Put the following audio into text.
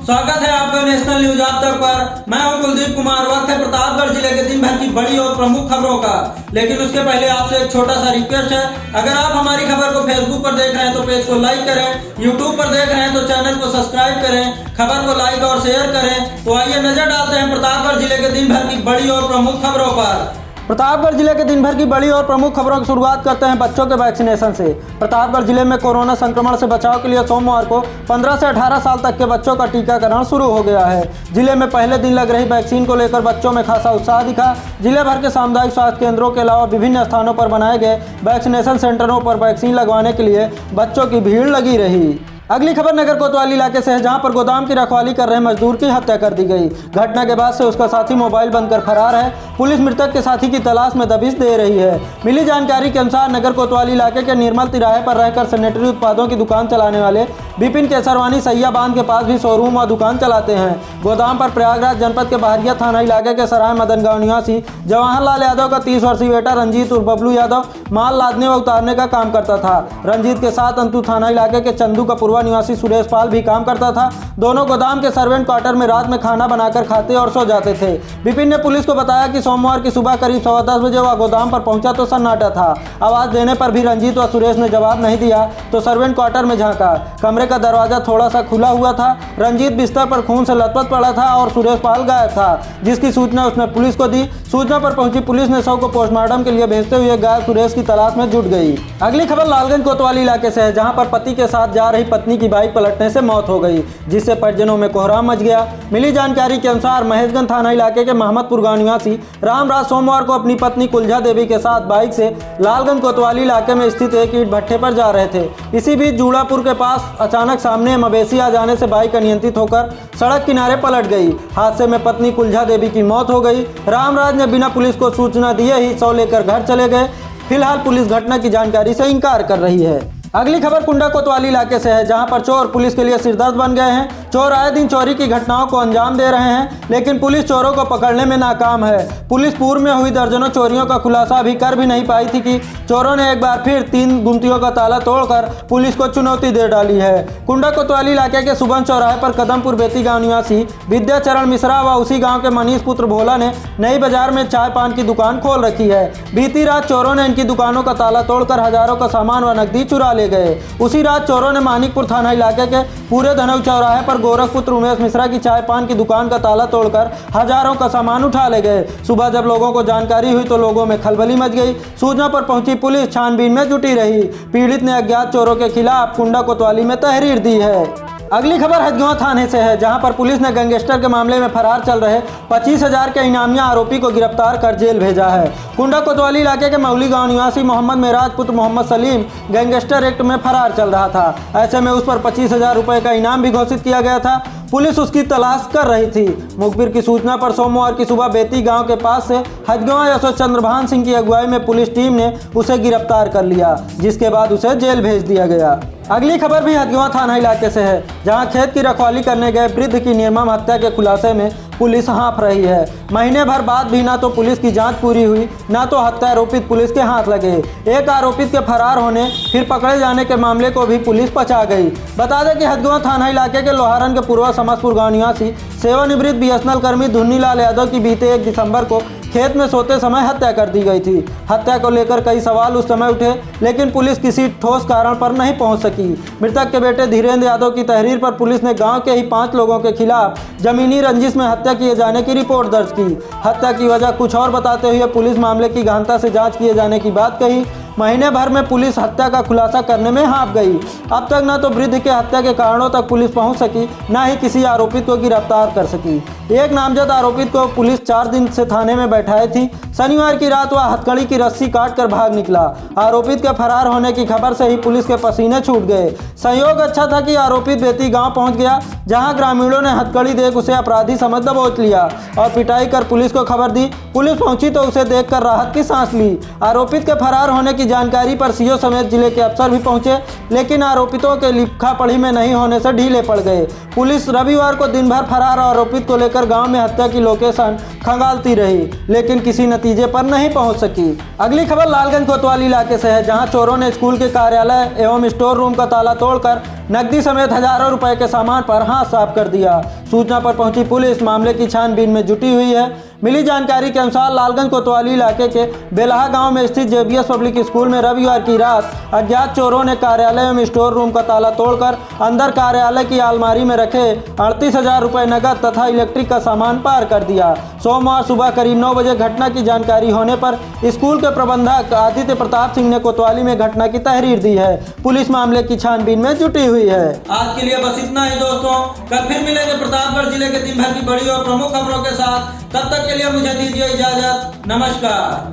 स्वागत है आपका नेशनल न्यूज आप तक पर। मैं हूं कुलदीप कुमार। वक्त है प्रतापगढ़ जिले के दिन भर की बड़ी और प्रमुख खबरों का, लेकिन उसके पहले आपसे एक छोटा सा रिक्वेस्ट है। अगर आप हमारी खबर को फेसबुक पर देख रहे हैं तो पेज को लाइक करें, यूट्यूब पर देख रहे हैं तो चैनल को सब्सक्राइब करें, खबर को लाइक और शेयर करें। तो आइए नजर डालते हैं प्रतापगढ़ जिले के दिन भर की बड़ी और प्रमुख खबरों पर। प्रतापगढ़ जिले के दिन भर की बड़ी और प्रमुख खबरों की शुरुआत करते हैं बच्चों के वैक्सीनेशन से। प्रतापगढ़ जिले में कोरोना संक्रमण से बचाव के लिए सोमवार को 15 से 18 साल तक के बच्चों का टीकाकरण शुरू हो गया है। जिले में पहले दिन लग रही वैक्सीन को लेकर बच्चों में खासा उत्साह दिखा। जिले भर के सामुदायिक स्वास्थ्य केंद्रों के अलावा विभिन्न स्थानों पर बनाए गए वैक्सीनेशन सेंटरों पर वैक्सीन लगवाने के लिए बच्चों की भीड़ लगी रही। अगली खबर नगर कोतवाली इलाके से है, जहां पर गोदाम की रखवाली कर रहे मजदूर की हत्या कर दी गई। घटना के बाद से उसका साथी मोबाइल बंद कर फरार है। पुलिस मृतक के साथी की तलाश में दबिश दे रही है। मिली जानकारी के अनुसार नगर कोतवाली इलाके के निर्मल तिराहे पर रहकर सैनिटरी उत्पादों की दुकान चलाने वाले विपिन केसरवानी सैया बांध के पास भी शोरूम और दुकान चलाते हैं। गोदाम पर प्रयागराज जनपद के बहरिया थाना इलाके के सराय मदन गांव निवासी जवाहरलाल यादव का 30 वर्षीय बेटा रंजीत उर्फ बबलू यादव माल लादने व उतारने का काम करता था। रंजीत के साथ अंतु थाना इलाके के चंदू कपूरवा निवासी सुरेश पाल भी काम करता था। दोनों गोदाम के सर्वेंट क्वार्टर में रात में खाना बनाकर खाते और सो जाते थे। विपिन ने पुलिस को बताया कि सोमवार की सुबह करीब 10:15 बजे वह गोदाम पर पहुंचा तो सन्नाटा था। आवाज देने पर भी रंजीत व सुरेश ने जवाब नहीं दिया तो सर्वेंट क्वार्टर में झांका। कमरे का दरवाजा थोड़ा सा खुला हुआ था। रंजीत बिस्तर पर खून से लथपथ पड़ा था और सुरेश पाल गायब था, जिसकी सूचना उसने पुलिस को दी। सूचना पर पहुंची पुलिस ने शव को पोस्टमार्टम के लिए भेजते हुए गायब सुरेश की तलाश में जुट गई। अगली खबर लालगंज कोतवाली इलाके से है, जहां पर पति के साथ जा रही पत्नी की बाइक पलटने से मौत हो गई, जिससे परिजनों में कोहराम मच गया। मिली जानकारी के अनुसार महेशगंज थाना इलाके के महमदपुर गांव निवासी रामराज सोमवार को अपनी पत्नी कुलजा देवी के साथ बाइक से लालगंज कोतवाली इलाके में स्थित एक ईंट भट्ठे पर जा रहे थे। इसी बीच जूड़ापुर के पास अचानक सामने मवेशी आ जाने से बाइक अनियंत्रित होकर सड़क किनारे पलट गई। हादसे में पत्नी कुलजा देवी की मौत हो गई। रामराज ने बिना पुलिस को सूचना दिए ही शव लेकर घर चले गए। फिलहाल पुलिस घटना की जानकारी से इंकार कर रही है। अगली खबर कुंडा कोतवाली इलाके से है, जहां पर चोर पुलिस के लिए सिरदर्द बन गए हैं। चोर आए दिन चोरी की घटनाओं को अंजाम दे रहे हैं, लेकिन पुलिस चोरों को पकड़ने में नाकाम है। पुलिस पूर्व में हुई दर्जनों चोरियों का खुलासा अभी कर भी नहीं पाई थी कि चोरों ने एक बार फिर 3 गुमतियों का ताला तोड़कर पुलिस को चुनौती दे डाली है। कुंडा कोतवाली इलाके के सुबन चौराहे पर कदमपुर बेती गाँव निवासी विद्याचरण मिश्रा व उसी गाँव के मनीष पुत्र भोला ने नई बाजार में चाय पान की दुकान खोल रखी है। बीती रात चोरों ने इनकी दुकानों का ताला तोड़कर हजारों का सामान व नकदी चुरा ले गए। उसी रात चोरों ने मानिकपुर थाना इलाके के पूरे धनव चौराहे पर गोरखपुत्र उमेश मिश्रा की चाय पान की दुकान का ताला तोड़कर हजारों का सामान उठा ले गए। सुबह जब लोगों को जानकारी हुई तो लोगों में खलबली मच गई। सूचना पर पहुंची पुलिस छानबीन में जुटी रही। पीड़ित ने अज्ञात चोरों के खिलाफ कुंडा कोतवाली में तहरीर दी है। अगली खबर हजगांव थाने से है, जहां पर पुलिस ने गैंगस्टर के मामले में फरार चल रहे 25,000 के इनामिया आरोपी को गिरफ्तार कर जेल भेजा है। कुंडा कोतवाली इलाके के मौली गांव निवासी मोहम्मद मेराज पुत्र मोहम्मद सलीम गैंगस्टर एक्ट में फरार चल रहा था। ऐसे में उस पर 25,000 रुपये का इनाम भी घोषित किया गया था। पुलिस उसकी तलाश कर रही थी। मुखबिर की सूचना पर सोमवार की सुबह बेती गांव के पास से हजगांव यशो चंद्रभान सिंह की अगुवाई में पुलिस टीम ने उसे गिरफ्तार कर लिया, जिसके बाद उसे जेल भेज दिया गया। अगली खबर भी हजगांव थाना इलाके से है, जहां खेत की रखवाली करने गए वृद्ध की निर्मम हत्या के खुलासे में पुलिस हाँफ रही है। महीने भर बाद भी ना तो पुलिस की जांच पूरी हुई, ना तो हत्या आरोपित पुलिस के हाथ लगे। एक आरोपित के फरार होने फिर पकड़े जाने के मामले को भी पुलिस पचा गई। बता दें कि हजगांव थाना इलाके के लोहारन के पूर्व समसपुर गांव निवासी सेवानिवृत्त बीएसएनएल कर्मी धुन्नीलाल यादव की बीते 1 दिसंबर को खेत में सोते समय हत्या कर दी गई थी। हत्या को लेकर कई सवाल उस समय उठे, लेकिन पुलिस किसी ठोस कारण पर नहीं पहुंच सकी। मृतक के बेटे धीरेन्द्र यादव की तहरीर पर पुलिस ने गांव के ही 5 लोगों के खिलाफ जमीनी रंजिश में हत्या किए जाने की रिपोर्ट दर्ज की। हत्या की वजह कुछ और बताते हुए पुलिस मामले की गहनता से जाँच किए जाने की बात कही। महीने भर में पुलिस हत्या का खुलासा करने में हाँफ गई। अब तक न तो वृद्ध के हत्या के कारणों तक पुलिस पहुंच सकी, न ही किसी आरोपित को गिरफ्तार कर सकी। एक नामजद आरोपित को पुलिस 4 दिन से थाने में बैठाई थी। शनिवार की रात वह हथकड़ी की रस्सी काटकर भाग निकला। आरोपित के फरार होने की खबर से ही पुलिस के पसीने छूट गए। संयोग अच्छा था कि आरोपित बेती गांव पहुंच गया, जहां ग्रामीणों ने हथकड़ी देख उसे अपराधी समझ दबोच लिया और पिटाई कर पुलिस को खबर दी। पुलिस पहुंची तो उसे देखकर राहत की सांस ली। आरोपित के फरार होने की जानकारी पर सीओ समेत जिले के अफसर भी पहुंचे, लेकिन आरोपितों के लिखा पढ़ी में नहीं होने से ढीले पड़ गए। पुलिस रविवार को दिन भर फरार आरोपित को लेकर गांव में हत्या की लोकेशन खंगालती रही, लेकिन किसी नतीजे पर नहीं पहुंच सकी। अगली खबर लालगंज कोतवाली इलाके से है, जहां चोरों ने स्कूल के कार्यालय एवं स्टोर रूम का ताला तोड़कर नकदी समेत हजारों रुपए के सामान पर हाथ साफ कर दिया। सूचना पर पहुंची पुलिस मामले की छानबीन में जुटी हुई है। मिली जानकारी के अनुसार लालगंज कोतवाली इलाके के बेलहा गांव में स्थित जेबीएस पब्लिक स्कूल में रविवार की रात अज्ञात चोरों ने कार्यालय एवं स्टोर रूम का ताला तोड़कर अंदर कार्यालय की अलमारी में रखे 38,000 रुपए नकद तथा इलेक्ट्रिक का सामान पार कर दिया। सोमवार सुबह करीब 9 बजे घटना की जानकारी होने पर स्कूल के प्रबंधक आदित्य प्रताप सिंह ने कोतवाली में घटना की तहरीर दी है। पुलिस मामले की छानबीन में जुटी हुई है। आज के लिए बस इतना ही दोस्तों, कल फिर मिलेंगे प्रतापगढ़ जिले के दिन भर की बड़ी और प्रमुख खबरों के साथ। तब तक के लिए मुझे दीजिए इजाजत। नमस्कार।